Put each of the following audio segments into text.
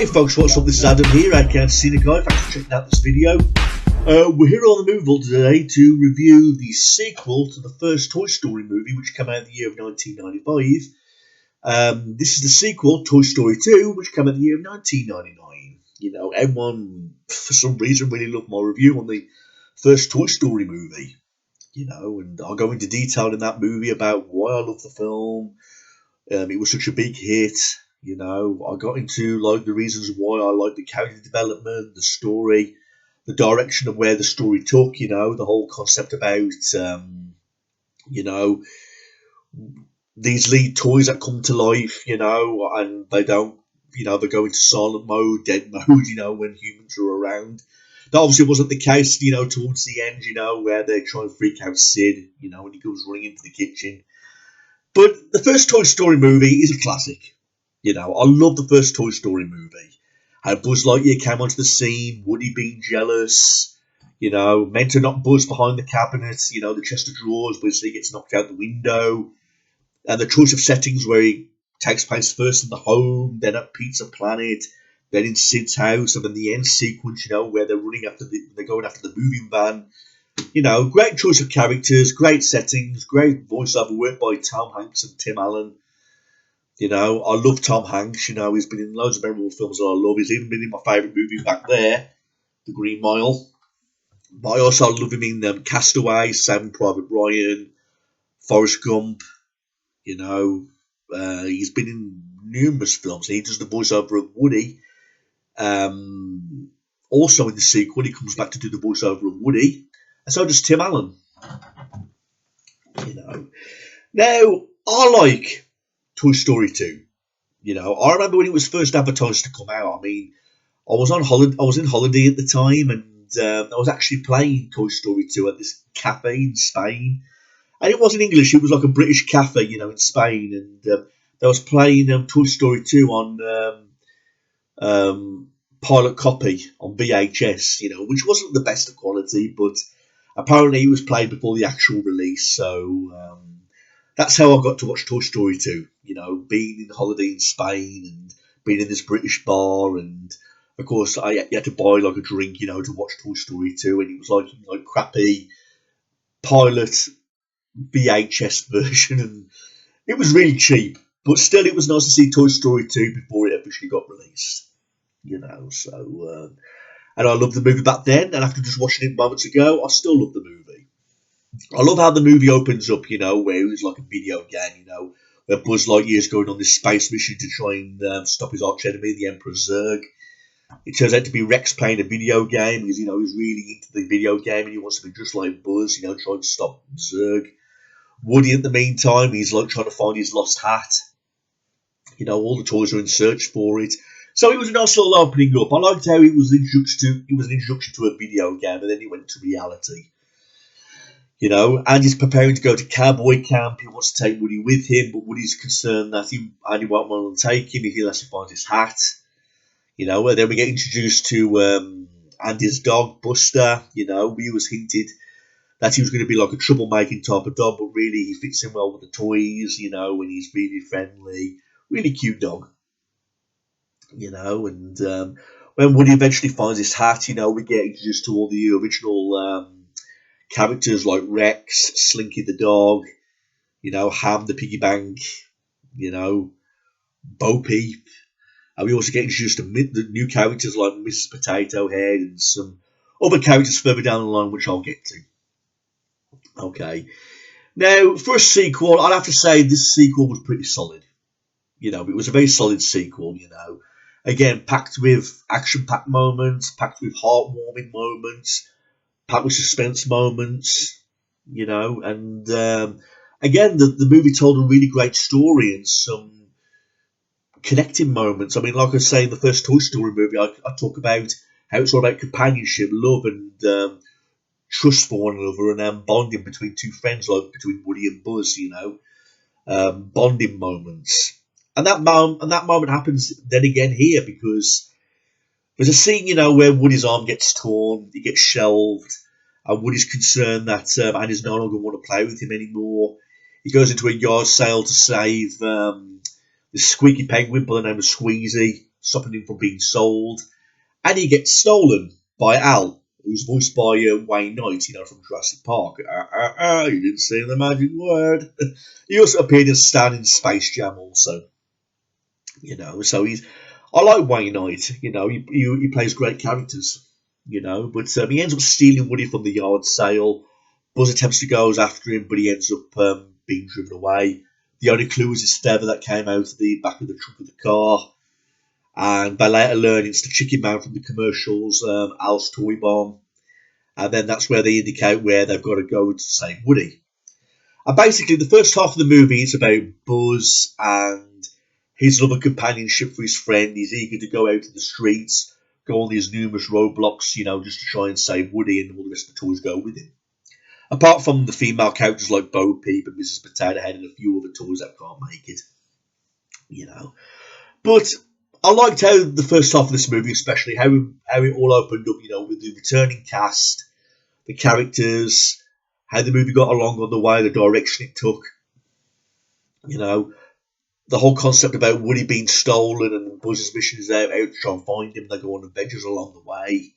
Hey folks, what's up? This is Adam here, Adcan Cine Guy. Thanks for checking out this video. We're here on the Movie Vault today to review the sequel to the first Toy Story movie, which came out in the year of 1995. This is the sequel, Toy Story 2, which came out in the year of 1999. You know, everyone, for some reason, really loved my review on the first Toy Story movie. You know, and I'll go into detail in that movie about why I love the film. It was such a big hit. You know, I got into like the reasons why I like the character development, the story, the direction of where the story took. You know, the whole concept about you know, these lead toys that come to life. You know, and they don't. You know, they go into silent mode, dead mode. You know, when humans are around. That obviously wasn't the case. You know, towards the end. You know, where they try and freak out Sid. You know, when he goes running into the kitchen. But the first Toy Story movie is a classic. You know, I love the first Toy Story movie. How Buzz Lightyear came onto the scene, Woody being jealous, you know, meant to knock Buzz behind the cabinet, you know, the chest of drawers, but he gets knocked out the window. And the choice of settings where he takes place first in the home, then at Pizza Planet, then in Sid's house, and then the end sequence, you know, where they're running after they're going after the moving van. You know, great choice of characters, great settings, great voiceover work by Tom Hanks and Tim Allen. You know, I love Tom Hanks. You know, he's been in loads of memorable films that I love. He's even been in my favourite movie back there, The Green Mile. But I also love him in Castaway, Saving Private Ryan, Forrest Gump. You know, he's been in numerous films. He does the voiceover of Woody. Also in the sequel, he comes back to do the voiceover of Woody. And so does Tim Allen. You know. Now, I like Toy Story 2. You know, I remember when it was first advertised to come out. I mean, I was on holiday. I was in holiday at the time, and I was actually playing Toy Story 2 at this cafe in Spain. And it wasn't English; it was like a British cafe, you know, in Spain. And they was playing Toy Story 2 on pilot copy on VHS, you know, which wasn't the best of quality, but apparently it was played before the actual release. So that's how I got to watch Toy Story 2, you know, being in holiday in Spain and being in this British bar. And, of course, you had to buy, like, a drink, you know, to watch Toy Story 2. And it was, like crappy pilot VHS version. And it was really cheap. But still, it was nice to see Toy Story 2 before it officially got released. You know, so... and I loved the movie back then. And after just watching it moments ago, I still love the movie. I love how the movie opens up, you know, where it was like a video game, you know, where Buzz Lightyear is going on this space mission to try and stop his arch enemy, the Emperor Zurg. It turns out to be Rex playing a video game because, you know, he's really into the video game and he wants to be just like Buzz, you know, trying to stop Zurg. Woody, at the meantime, he's like trying to find his lost hat. You know, all the toys are in search for it. So it was a nice little opening up. I liked how it was an introduction to a video game and then it went to reality. You know, Andy's preparing to go to cowboy camp. He wants to take Woody with him, but Woody's concerned that Andy won't want to take him unless he finds his hat. You know, and then we get introduced to Andy's dog, Buster. You know, we was hinted that he was going to be like a troublemaking type of dog, but really he fits in well with the toys, you know, and he's really friendly. Really cute dog. You know, and when Woody eventually finds his hat, you know, we get introduced to all the original characters like Rex, Slinky the dog, you know, Ham the piggy bank, you know, Bo Peep. And we also get introduced to the new characters like Mrs. Potato Head and some other characters further down the line, which I'll get to. Okay. Now, for a sequel, I'd have to say this sequel was pretty solid. You know, it was a very solid sequel, you know. Again, packed with action-packed moments, packed with heartwarming moments, packed with suspense moments, you know, and again, the movie told a really great story and some connecting moments. I mean, like I say in the first Toy Story movie, I talk about how it's all about companionship, love, and trust for one another, and bonding between two friends, like between Woody and Buzz, you know, bonding moments. And that moment happens then again here because there's a scene, you know, where Woody's arm gets torn, he gets shelved, and Woody's concerned that Andy's no longer want to play with him anymore. He goes into a yard sale to save the squeaky penguin by the name of Squeezy, stopping him from being sold, and he gets stolen by Al, who's voiced by Wayne Knight, from Jurassic Park. You didn't say the magic word. He also appeared as Stan in Space Jam, also. So I like Wayne Knight. He plays great characters. But he ends up stealing Woody from the yard sale. Buzz attempts to go after him, but he ends up being driven away. The only clue is his feather that came out of the back of the trunk of the car. And they later learn it's the Chicken Man from the commercials, Al's Toy Bomb. And then that's where they indicate where they've got to go to save Woody. And basically, the first half of the movie is about Buzz and his love and companionship for his friend. He's eager to go out to the streets, go on these numerous roadblocks, just to try and save Woody, and all the rest of the toys go with him. Apart from the female characters like Bo Peep and Mrs. Potato Head and a few other toys that can't make it. But I liked how the first half of this movie, especially how it all opened up, with the returning cast, the characters, how the movie got along on the way, the direction it took. The whole concept about Woody being stolen and Buzz's mission is out to try and find him. They go on adventures along the way.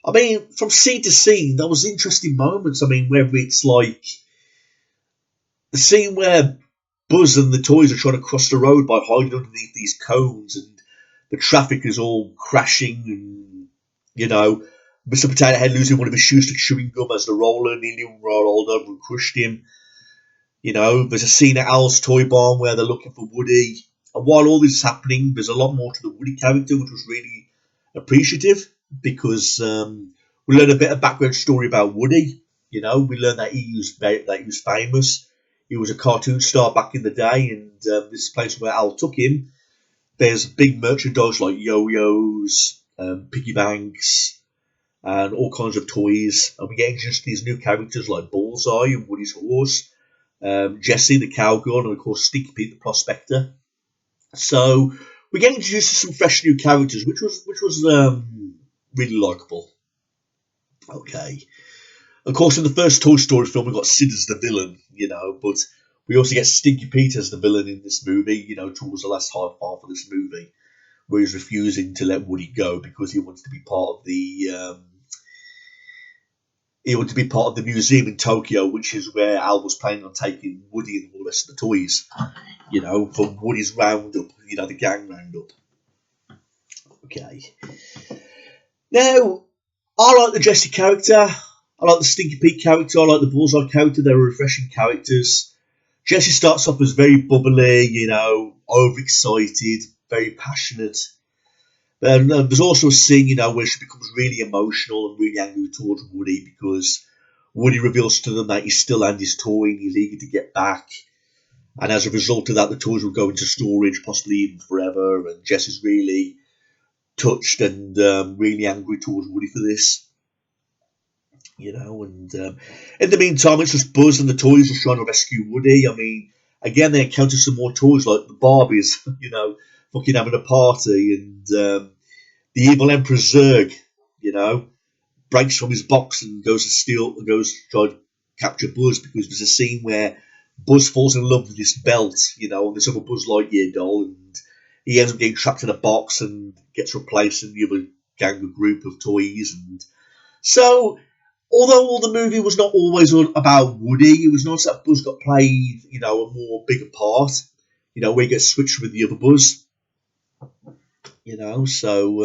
I mean, from scene to scene, there was interesting moments. I mean, whether it's like the scene where Buzz and the toys are trying to cross the road by hiding underneath these cones, and the traffic is all crashing, and Mr. Potato Head losing one of his shoes to chewing gum as the roller nearly rolled over and crushed him. There's a scene at Al's Toy Barn where they're looking for Woody, and while all this is happening, there's a lot more to the Woody character, which was really appreciative, because we learned a bit of background story about Woody. We learned that he was famous. He was a cartoon star back in the day, and this place where Al took him, there's big merchandise like yo-yos, piggy banks, and all kinds of toys. And we get introduced to these new characters like Bullseye and Woody's horse, Jessie the cowgirl, and of course Stinky Pete the prospector. So we get introduced to some fresh new characters, which was really likeable. Okay. Of course, in the first Toy Story film, we got Sid as the villain, but we also get Stinky Pete as the villain in this movie, towards the last half of this movie, where he's refusing to let Woody go because he wants to be part of the museum in Tokyo, which is where Al was planning on taking Woody and all the rest of the toys, for Woody's roundup, the gang roundup. Okay. Now, I like the Jessie character. I like the Stinky Pete character. I like the Bullseye character. They're refreshing characters. Jessie starts off as very bubbly, overexcited, very passionate. And there's also a scene, where she becomes really emotional and really angry towards Woody because Woody reveals to them that he's still Andy's toy and he's eager to get back. And as a result of that, the toys will go into storage, possibly even forever. And Jessie's really touched and really angry towards Woody for this. And in the meantime, it's just Buzz and the toys just trying to rescue Woody. I mean, again, they encounter some more toys like the Barbies, fucking having a party, and the evil Emperor Zurg, breaks from his box and goes to try to capture Buzz, because there's a scene where Buzz falls in love with this belt, and this other Buzz Lightyear doll, and he ends up getting trapped in a box and gets replaced in the other gang or group of toys. And so, although all the movie was not always about Woody, it was nice that Buzz got played, a more bigger part, where he gets switched with the other Buzz. So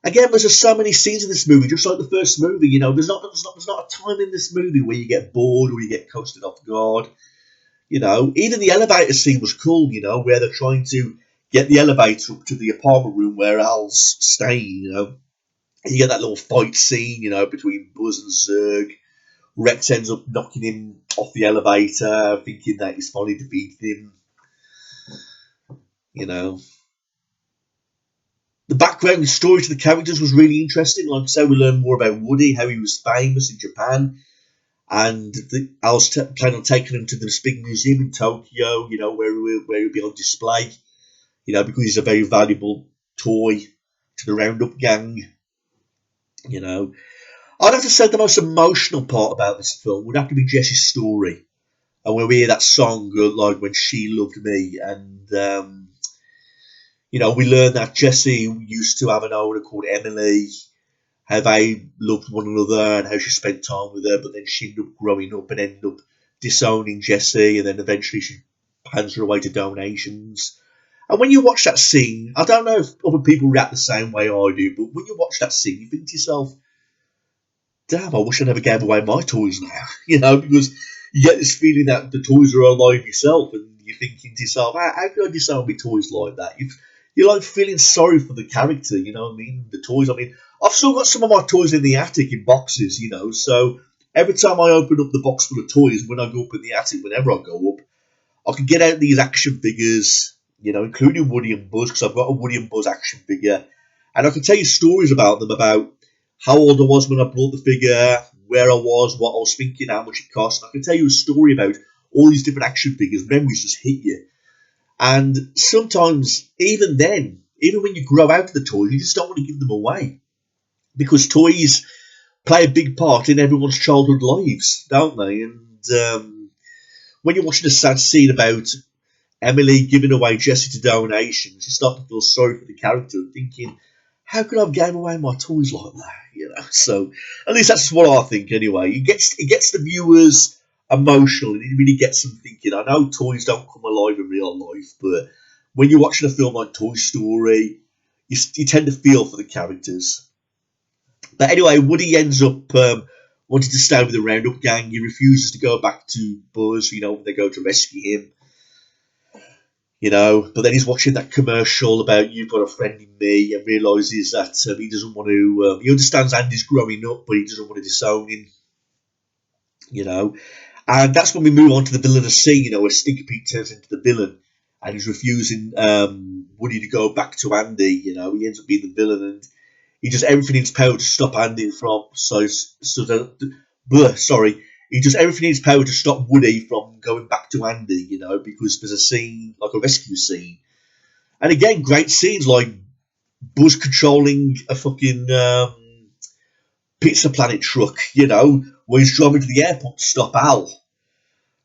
again, there's just so many scenes in this movie, just like the first movie. There's not a time in this movie where you get bored or you get coasted off guard. Even the elevator scene was cool. Where they're trying to get the elevator up to the apartment room where Al's staying. And you get that little fight scene, between Buzz and Zurg. Rex ends up knocking him off the elevator, thinking that he's finally defeated him. The background story to the characters was really interesting. Like I said, we learned more about Woody, how he was famous in Japan, and I was planning on taking him to this big museum in Tokyo, where he'll be on display, because he's a very valuable toy to the Roundup gang. I'd have to say the most emotional part about this film would have to be Jessie's story, and when we hear that song, like When She Loved Me, and You know, we learn that Jessie used to have an owner called Emily, how they loved one another and how she spent time with her, but then she ended up growing up and ended up disowning Jessie, and then eventually she hands her away to donations. And when you watch that scene, I don't know if other people react the same way I do, but when you watch that scene, you think to yourself, damn, I wish I never gave away my toys now. You know, because you get this feeling that the toys are alive yourself, and you're thinking to yourself, how can I disown my toys like that? You're like feeling sorry for the character, you know what I mean? The toys, I mean, I've still got some of my toys in the attic in boxes, you know, so every time I open up the box full of toys, when I go up in the attic, whenever I go up, I can get out these action figures, you know, including Woody and Buzz, because I've got a Woody and Buzz action figure, and I can tell you stories about them, about how old I was when I bought the figure, where I was, what I was thinking, how much it cost. I can tell you a story about all these different action figures. Memories just hit you. And sometimes, even then, even when you grow out of the toys, you just don't want to give them away. Because toys play a big part in everyone's childhood lives, don't they? And when you're watching a sad scene about Emily giving away Jessie to donations, you start to feel sorry for the character and thinking, how could I have given away my toys like that? You know, so at least that's what I think anyway. It gets the viewers emotional, and it really gets them thinking. I know toys don't come alive in real life, but when you're watching a film like Toy Story, you tend to feel for the characters. But anyway, Woody ends up wanting to stay with the Roundup gang. He refuses to go back to Buzz, you know, when they go to rescue him. You know, but then he's watching that commercial about "You've Got a Friend in Me" and realises that he doesn't want to. He understands Andy's growing up, but he doesn't want to disown him. You know, and that's when we move on to the villainous scene. You know, where Stinky Pete turns into the villain, and he's refusing Woody to go back to Andy. You know, he ends up being the villain, and he does everything in his power to stop Andy from. Sorry. He does everything in his power to stop Woody from going back to Andy, you know, because there's a scene, like a rescue scene. And again, great scenes like Buzz controlling a fucking Pizza Planet truck, you know, where he's driving to the airport to stop Al.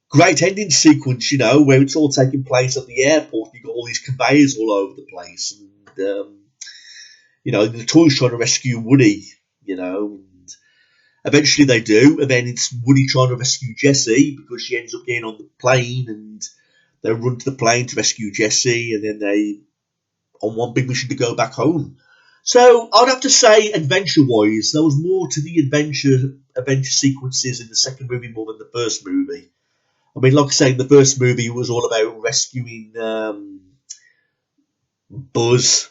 Great ending sequence, you know, where it's all taking place at the airport. You've got all these conveyors all over the place. And, you know, the toys trying to rescue Woody, you know. Eventually they do, and then it's Woody trying to rescue Jessie because she ends up getting on the plane, and they run to the plane to rescue Jessie, and then they on one big mission to go back home. So I'd have to say, adventure-wise, there was more to the adventure sequences in the second movie more than the first movie. I mean, like I say, the first movie was all about rescuing Buzz,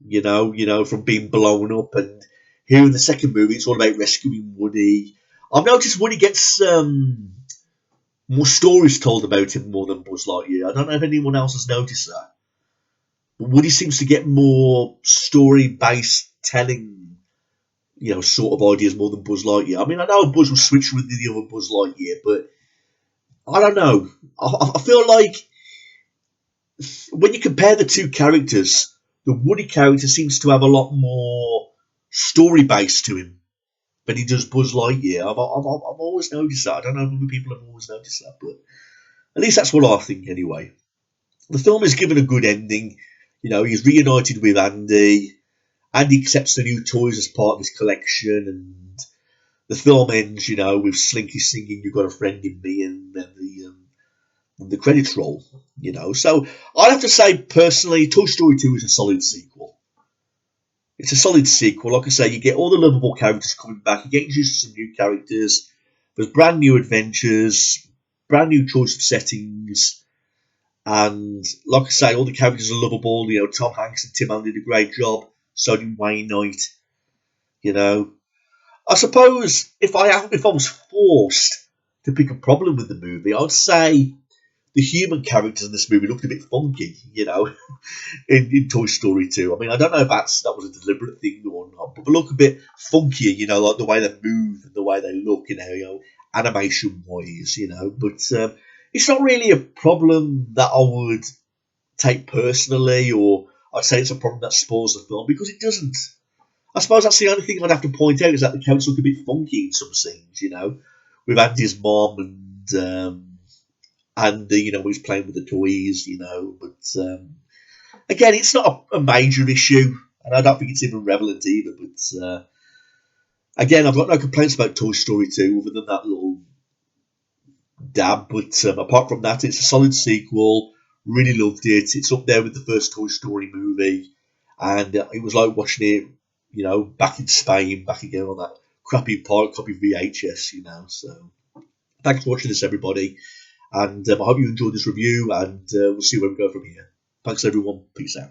you know, from being blown up, and here in the second movie, it's all about rescuing Woody. I've noticed Woody gets more stories told about him more than Buzz Lightyear. I don't know if anyone else has noticed that. But Woody seems to get more story-based telling, you know, sort of ideas more than Buzz Lightyear. I mean, I know Buzz was switched with the other Buzz Lightyear, but I don't know. I feel like when you compare the two characters, the Woody character seems to have a lot more story base to him than he does Buzz Lightyear. I've always noticed that. I don't know if other people have always noticed that, but at least that's what I think anyway. The film is given a good ending. You know, he's reunited with Andy. Andy accepts the new toys as part of his collection, and the film ends, you know, with Slinky singing "You've Got a Friend in Me," and then the credits roll. You know, so I'd have to say personally, Toy Story 2 is a solid sequel. It's a solid sequel. Like I say, you get all the lovable characters coming back. You get introduced to some new characters. There's brand new adventures, brand new choice of settings, and like I say, all the characters are lovable. You know, Tom Hanks and Tim Allen did a great job. So did Wayne Knight. You know, I suppose if I was forced to pick a problem with the movie, I'd say the human characters in this movie looked a bit funky, you know, in Toy Story 2. I mean, I don't know if that was a deliberate thing or not, but they look a bit funkier, you know, like the way they move and the way they look, you know, animation-wise, you know. But it's not really a problem that I would take personally, or I'd say it's a problem that spoils the film, because it doesn't. I suppose that's the only thing I'd have to point out, is that the characters look a bit funky in some scenes, you know, with Andy's mom and Andy, you know, he's playing with the toys, you know, but Again, it's not a major issue, and I don't think it's even relevant either. But again, I've got no complaints about Toy Story 2 other than that little dab. But apart from that, it's a solid sequel. Really loved it. It's up there with the first Toy Story movie, and it was like watching it, back in Spain, back again on that crappy copy VHS, So thanks for watching this, everybody, and I hope you enjoyed this review, and we'll see where we go from here. Thanks, everyone. Peace out.